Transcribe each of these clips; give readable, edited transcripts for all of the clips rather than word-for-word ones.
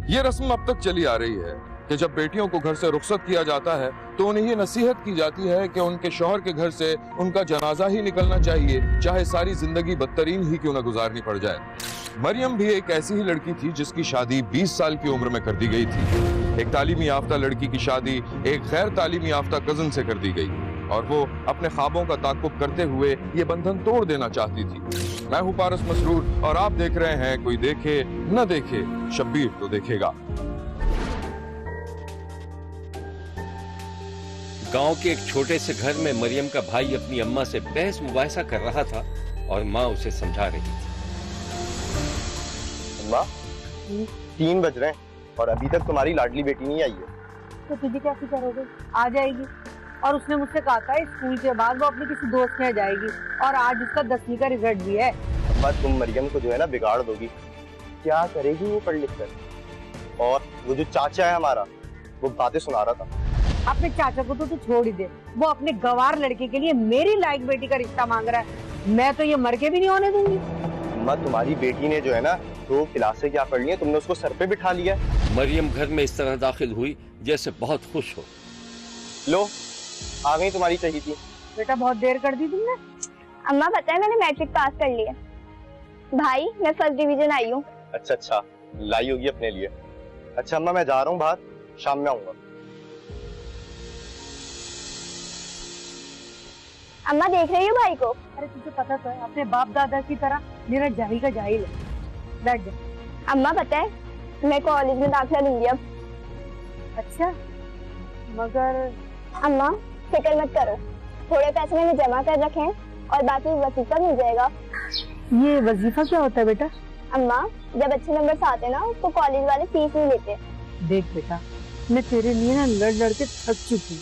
ये रस्म अब तक चली आ रही है कि जब बेटियों को घर से रुखसत किया जाता है तो उन्हें ये नसीहत की जाती है कि उनके शौहर के घर से उनका जनाजा ही निकलना चाहिए, चाहे सारी जिंदगी बदतरीन ही क्यों न गुजारनी पड़ जाए। मरियम भी एक ऐसी ही लड़की थी जिसकी शादी 20 साल की उम्र में कर दी गई थी। एक तालीमी याफ्ता लड़की की शादी एक गैर तालीमी याफ्ता कजन से कर दी गई और वो अपने ख्वाबों का ताक़ुब करते हुए ये बंधन तोड़ देना चाहती थी। मैं हूँ पारस मसरूर और आप देख रहे हैं कोई देखे न देखे शब्बीर तो देखेगा। गांव के एक छोटे से घर में मरियम का भाई अपनी अम्मा से बहस मुबाहिसा कर रहा था और माँ उसे समझा रही थी। अम्मा, 3 बज रहे हैं और अभी तक तुम्हारी लाडली बेटी नहीं आई है। तो तुझे क्या फिक्र हो गई? आ जाएगी। और उसने मुझसे कहा था स्कूल के बाद वो अपने किसी दोस्त के यहाँ जाएगी और आज उसका 10वीं का रिजल्ट भी है। अम्मा, तुम मरियम को जो है ना बिगाड़ दोगी। क्या करेगी वो पढ़ लिख कर? और वो जो चाचा है हमारा, वो बातें सुना रहा था। अपने चाचा को तो तू छोड़ ही दे, वो अपने गवार लड़के के लिए मेरी लायक बेटी का रिश्ता मांग रहा है। मैं तो ये मर के भी नहीं होने दूंगी। अम्मा, तुम्हारी बेटी ने जो है ना 2 क्लासें क्या पढ़ ली है, तुमने उसको सर पे बिठा लिया है। मरियम घर में इस तरह दाखिल हुई जैसे बहुत खुश हो। लो, आ गई तुम्हारी चाहिए थी। बेटा बहुत देर कर दी तुमने। अम्मा पता है मैंने मैट्रिक पास कर लिया। भाई मैं फर्स्ट डिवीजन आई हूँ। अच्छा, लाई होगी अपने लिए। अच्छा अम्मा, मैं जा रहा हूँ बाहर, शाम में आऊंगा। अम्मा देख रही हो भाई को? अरे तुझे पता तो है अपने बाप दादा की तरह मेरा जाहिल का जाहिल है। बैठ जा। अम्मा पता है मैं कॉलेज में दाखिला लूंगी अब। अच्छा, मगर अम्मा फिक्र मत करो, थोड़े पैसे मैंने जमा कर रखे हैं और बाकी वजीफा मिल जाएगा। ये वजीफा क्या होता है बेटा? अम्मा जब अच्छे नंबर आते हैं ना तो कॉलेज वाले फीस नहीं लेते। देख बेटा, मैं तेरे लिए ना लड़ के थक चुकी हूँ।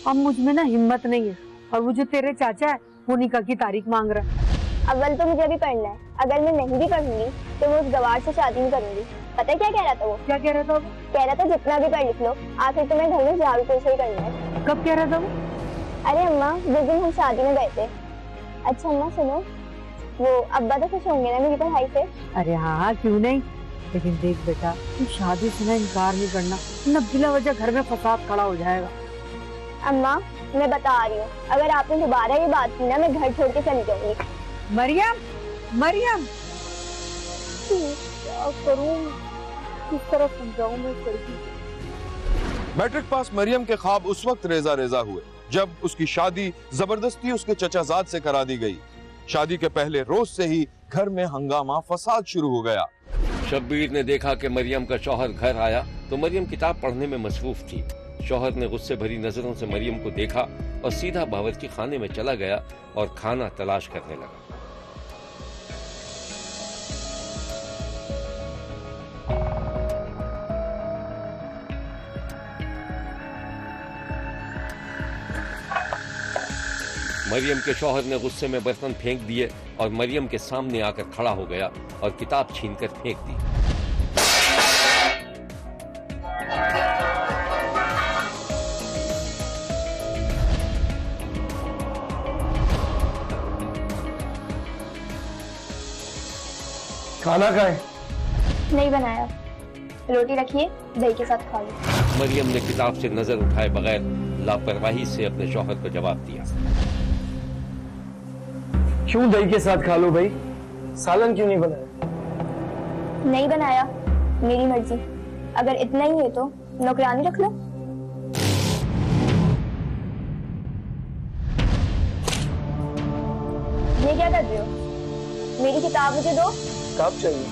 अब मुझ में ना हिम्मत नहीं है और वो जो तेरे चाचा है वो निकाह की तारीख मांग रहा है। अव्वल तो मुझे भी पढ़ना है, अगर मैं नहीं भी पढ़ूंगी तो मैं उस गवार से शादी नहीं करूंगी। पता है क्या कह रहा था वो? क्या कह रहा था? कह रहा था जितना भी पढ़ लिख लो, आखिर तुम्हें घर में झाड़ू पोछा ही करना है। कब कह रहा था वो? अरे अम्मा जिस दिन हम शादी में गए थे। अच्छा अम्मा सुनो, वो अब्बा तो खुश होंगे ना मेरी पढ़ाई से? अरे हाँ, क्यों नहीं। लेकिन देख बेटा, तू शादी से ना इनकार नहीं करना, न बिला वजह घर में फसाद खड़ा हो जाएगा। अम्मा मैं बता रही हूँ, अगर आपने दोबारा ये बात की ना मैं घर छोड़ के चली जाऊंगी। मरियम, मरियम, क्या करूँ, किस तरह समझाऊं मैं इस लड़की को? मैट्रिक पास मरियम के ख्वाब उस वक्त रेजा रेजा हुए जब उसकी शादी जबरदस्ती उसके चचाजाद से करा दी गई। शादी के पहले रोज से ही घर में हंगामा फसाद शुरू हो गया। शब्बीर ने देखा कि मरियम का शौहर घर आया तो मरियम किताब पढ़ने में मसरूफ थी। शौहर ने गुस्से भरी नजरों से मरियम को देखा और सीधा बावर्ची खाने में चला गया और खाना तलाश करने लगा। मरियम के शौहर ने गुस्से में बर्तन फेंक दिए और मरियम के सामने आकर खड़ा हो गया और किताब छीनकर फेंक दी। खाना खाए? नहीं बनाया, रोटी रखिए दही के साथ खा लो। मरियम ने किताब से नजर उठाए बगैर लापरवाही से अपने शौहर को जवाब दिया। क्यों दही के साथ खा लो भाई, सालन क्यों नहीं बनाया? नहीं बनाया, मेरी मर्जी। अगर इतना ही है तो नौकरानी रख लो। ये क्या कर रहे हो? मेरी किताब मुझे दो। किताब चाहिए?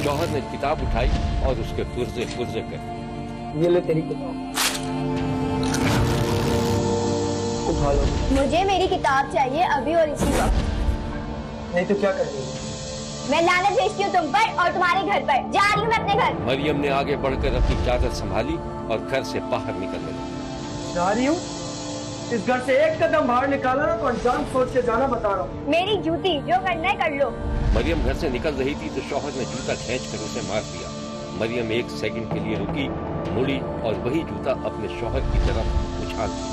शौहर ने किताब उठाई और उसके पुर्जे पुर्जे कर। ये ले तेरी किताब, उठा लो। मुझे मेरी किताब चाहिए अभी और इसी वक्त। नहीं तो क्या कर रही हो? मैं लानत भेजती हूँ तुम पर और तुम्हारे घर पर। जा रही हूँ मैं अपने घर। मरियम ने आगे बढ़कर अपनी चादर संभाली और घर से बाहर निकलने लगी। जा रही हूँ? इस घर से एक कदम बाहर निकाला ना तो अनजान सोच के जाना, बता रहा हूँ। मेरी जूती, जो करना है कर लो। मरियम घर से निकल रही थी तो शौहर ने जूता खींचकर उसे मार दिया। मरियम एक सेकंड के लिए रुकी, मुड़ी और वही जूता अपने शौहर की तरफ उछाल दिया।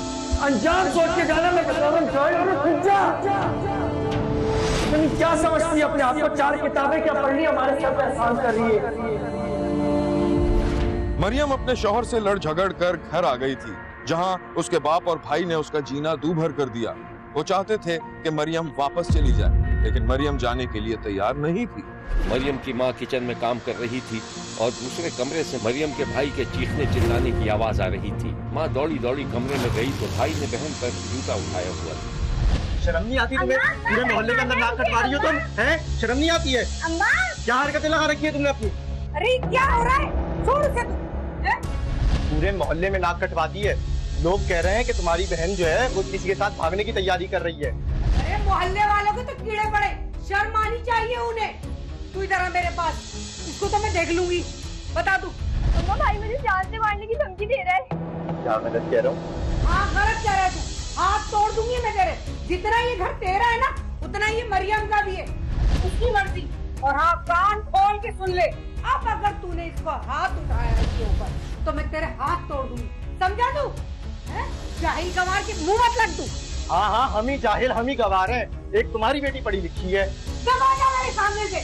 अनजान सोच के जाना, मैं बता रहा हूँ। तुम क्या समझती है अपने आप को? 4 किताबें क्या पढ़नी हमारे सर पे एहसान कर रही है? मरियम अपने शौहर से लड़ झगड़ कर घर आ गई थी, जहां उसके बाप और भाई ने उसका जीना दूभर कर दिया। वो चाहते थे कि मरियम वापस चली जाए, लेकिन मरियम जाने के लिए तैयार नहीं थी। मरियम की माँ किचन में काम कर रही थी और दूसरे कमरे से मरियम के भाई के चीखने चिल्लाने की आवाज आ रही थी। माँ दौड़ी दौड़ी कमरे में गई तो भाई ने बहन पर जूता उठाया हुआ था। शर्म नहीं आती तुम्हें? पूरे मोहल्ले के अंदर नाक कटवा रही हो तुम, हैं? शर्म नहीं आती है? अम्मा क्या हरकतें लगा रखी है तुमने अपनी? अरे क्या हो रहा है? छोड़ उसे तू। पूरे मोहल्ले में नाक कटवाती है। लोग कह रहे हैं कि तुम्हारी बहन जो है वो किसी के साथ भागने की तैयारी कर रही है। अरे मोहल्ले वालों को तो कीड़े पड़े, शर्म आनी चाहिए उन्हें। तू इधर आ मेरे पास, इसको तो मैं देख लूंगी। बता तू। अम्मा भाई मुझे जान से मारने की धमकी दे रहा है। क्या गलत कह रहा हूँ? हाँ गलत कह रहा है तू। हाथ तोड़ दूंगी मैं तेरे। जितना ये घर तेरा है ना, उतना ये मरियम का भी है। उसकी मर्जी। और हाँ, कान खोल के सुन ले, अब अगर तूने इसको हाथ उठाया इसके ऊपर तो मैं तेरे हाथ तोड़ दूंगी, समझा तू? जाहिल गंवार के मुंह मत लग तू। हाँ हाँ, हम ही जाहिल, हम ही गंवार हैं। एक तुम्हारी बेटी पढ़ी लिखी है। दबा जा मेरे सामने से।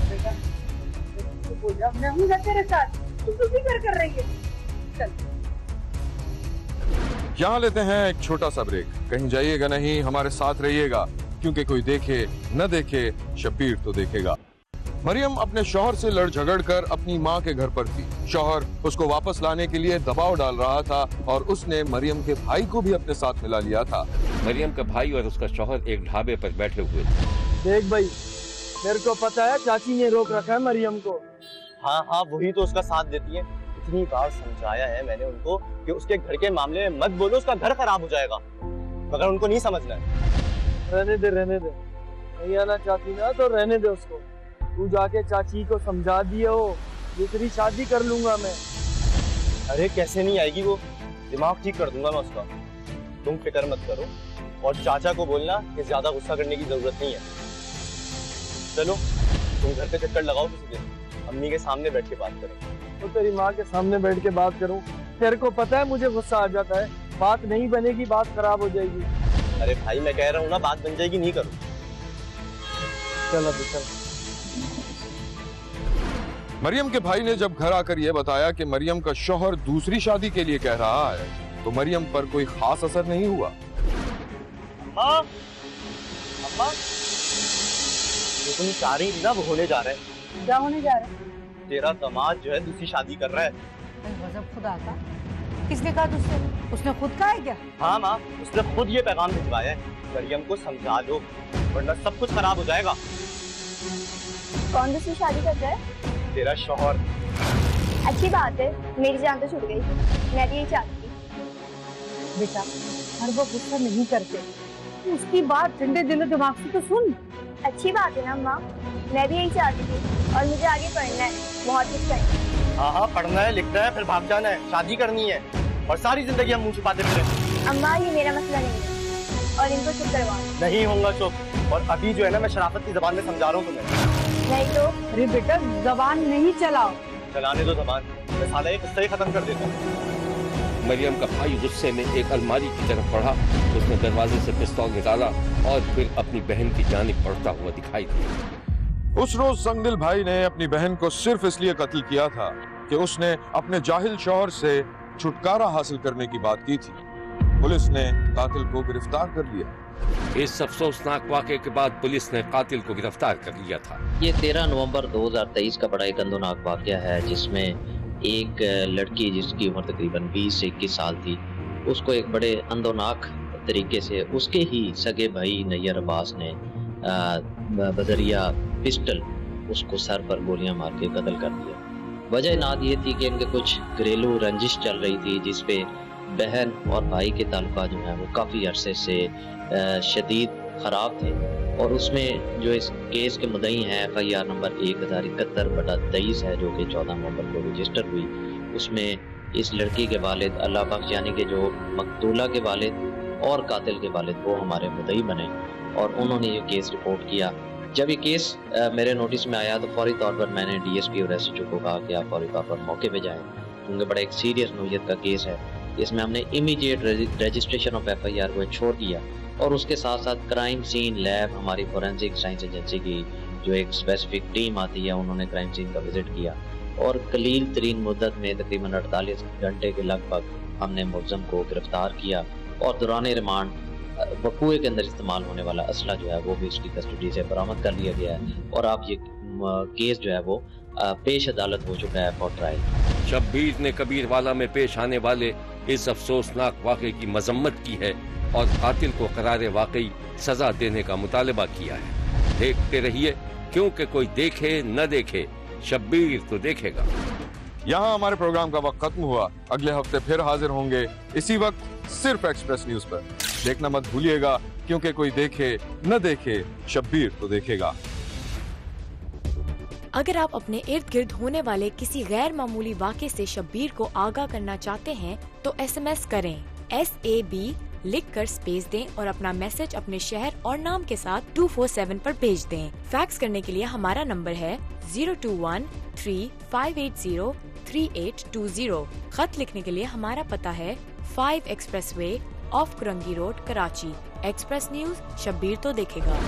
बेटा, चुप हो जा, मैं हूँ ना तेरे साथ। तू क्यों फिक्र कर रही है? चल। यहाँ लेते हैं एक छोटा सा ब्रेक। कहीं जाइएगा नहीं, हमारे साथ रहिएगा, क्योंकि कोई देखे न देखे, शब्बीर तो देखेगा। मरियम अपने शौहर से लड़ झगड़ कर अपनी माँ के घर पर थी। शौहर उसको वापस लाने के लिए दबाव डाल रहा था और उसने मरियम के भाई को भी अपने साथ मिला लिया था। मरियम का भाई और उसका शौहर एक ढाबे पर बैठे हुए थे। देख भाई, मेरे को पता है चाची ने रोक रखा है मरियम को। हाँ हाँ, वही तो उसका साथ देती है। इतनी बार समझाया है मैंने उनको कि उसके घर के मामले में मत बोलो, उसका घर खराब हो जाएगा, मगर उनको नहीं समझना है। रहने दे, रहने दे। नहीं आना चाहती ना तो रहने दे उसको। तू जाके चाची को समझा दिए हो, दूसरी शादी कर लूंगा मैं। अरे कैसे नहीं आएगी वो, दिमाग ठीक कर दूंगा मैं उसका। तुम फिक्र मत करो, और चाचा को बोलना कि ज्यादा गुस्सा करने की जरूरत नहीं है। चलो तुम घर पे चक्कर लगाओ किसी दिन, अम्मी के सामने बैठ के बात करें। तो तेरी माँ के सामने बैठ के बात करूं? तेरे को पता है मुझे गुस्सा आ जाता है, बात नहीं बनेगी, बात खराब हो जाएगी। अरे भाई मैं कह रहा हूँ ना, बात बन जाएगी, नहीं करो। चल अभी चल। मरियम के भाई ने जब घर आकर यह बताया कि मरियम का शौहर दूसरी शादी के लिए कह रहा है, तो मरियम पर कोई खास असर नहीं हुआ। अम्मा, अम्मा, जो तुम चाह रही थी ना वो होने जा रहा है। क्या होने जा रहा है? तेरा दामाद जो है दूसरी शादी कर रहा है। गजब खुदा का। किसने कहा तुझसे? उसने खुद कहा है क्या? हाँ माँ, उसने खुद ये पैगाम भिजवाया है। मरियम को समझा लो, वरना सब कुछ खराब हो जाएगा। कौन दूसरी शादी कर रहा है? तेरा शौहर। अच्छी बात है, मेरी जान तो छूट गई। मैं भी यही चाहती थी। बेटा, हर वो गुस्सा नहीं करते, उसकी बात ठंडे दिलो दिमाग से तो सुन। अच्छी बात है ना अम्मा, मैं भी यही चाहती थी, और मुझे आगे पढ़ना है, बहुत कुछ करना। हाँ हाँ, पढ़ना है, लिखना है, फिर भाग जाना है, शादी करनी है, और सारी जिंदगी हम मुंह छुपाते फिरें। अम्मा ये मेरा मसला नहीं है, और इनको चुप करवाओ। नहीं होऊंगा चुप, और अभी जो है ना मैं शराफत की जबान में समझा रहा हूँ तुम्हें। नहीं तो? अरे बेटा, जबान नहीं चलाओ। चलाने दो जबान, मैं साला एक किस्सा ही खत्म कर देता हूँ। मरियम का भाई गुस्से में एक अलमारी की तरफ बढ़ा। उसने दरवाजे से पिस्तौल निकाला और फिर अपनी बहन की जानिब बढ़ता हुआ दिखाई दिया। उस रोज संगदिल भाई ने अपनी बहन को सिर्फ इसलिए कत्ल किया था कि उसने अपने जाहिल शौहर से छुटकारा हासिल करने की बात की थी। पुलिस ने कातिल को गिरफ्तार कर लिया। इस अफसोसनाक वाक़े के बाद पुलिस ने कातिल को गिरफ्तार कर लिया था। ये 13 नवंबर 2023 का बड़ा एक अंदोनाक वाक़या है, जिसमें एक लड़की जिसकी उम्र तकरीबन 20 से 21 साल थी, उसको एक बड़े अंदोनाक तरीके से उसके ही सगे भाई नैयर अब्बास ने बदरिया पिस्टल उसको सर पर गोलियां मार के कत्ल कर दिया। वजह नाद ये थी कि इनके कुछ घरेलू रंजिश चल रही थी, जिसपे बहन और भाई के ताल्लुकात जो है वो काफ़ी अरसे से शदीद ख़राब थे। और उसमें जो इस केस के मुद्दई हैं FIR नंबर 1071/23 है, जो कि 14 नवंबर को रजिस्टर हुई। उसमें इस लड़की के वालिद अल्लाह बख्श, यानी कि जो मकतूला के वालिद और कातिल के वालिद, वो हमारे मुद्दई बने और उन्होंने ये केस रिपोर्ट किया। जब ये केस मेरे नोटिस में आया तो फौरी तौर पर मैंने DSP और SHO को कहा कि आप फौरी तौर पर मौके पे जाएं, क्योंकि बड़ा एक सीरियस नौयत का केस है। इसमें हमने इमीडिएट रजिस्ट्रेशन ऑफ FIR को छोड़ दिया और उसके साथ साथ क्राइम सीन लैब, हमारी फोरेंसिक साइंस एजेंसी की जो एक स्पेसिफिक टीम आती है, उन्होंने क्राइम सीन का विजिट किया और कलील तरीन मुद्दत में तकरीबन 48 घंटे के लगभग हमने मुलज़म को गिरफ्तार किया और दौरान रिमांड वकूए के अंदर इस्तेमाल होने वाला असला जो है वो भी उसकी कस्टडी से बरामद कर लिया गया है और अब ये केस जो है वो पेश अदालत हो चुका है फॉर ट्रायल। शब्बीर ने कबीरवाला में पेश आने वाले इस अफसोसनाक वाक़े की मजम्मत की है और कातिल को करारे वाकई सजा देने का मुतालबा किया है। देखते रहिए, क्योंकि कोई देखे न देखे शब्बीर तो देखेगा। यहाँ हमारे प्रोग्राम का वक्त खत्म हुआ। अगले हफ्ते फिर हाजिर होंगे इसी वक्त सिर्फ एक्सप्रेस न्यूज पर। देखना मत भूलिएगा, क्योंकि कोई देखे न देखे शब्बीर तो देखेगा। अगर आप अपने इर्द गिर्द होने वाले किसी गैर मामूली वाक़े से शब्बीर को आगाह करना चाहते हैं तो SMS करें SAB लिखकर स्पेस दें और अपना मैसेज अपने शहर और नाम के साथ 247 पर भेज दें। फैक्स करने के लिए हमारा नंबर है 02135803820। खत लिखने के लिए हमारा पता है 5 expressway of Korangi road, Karachi. Express news, Shabbir तो देखेगा।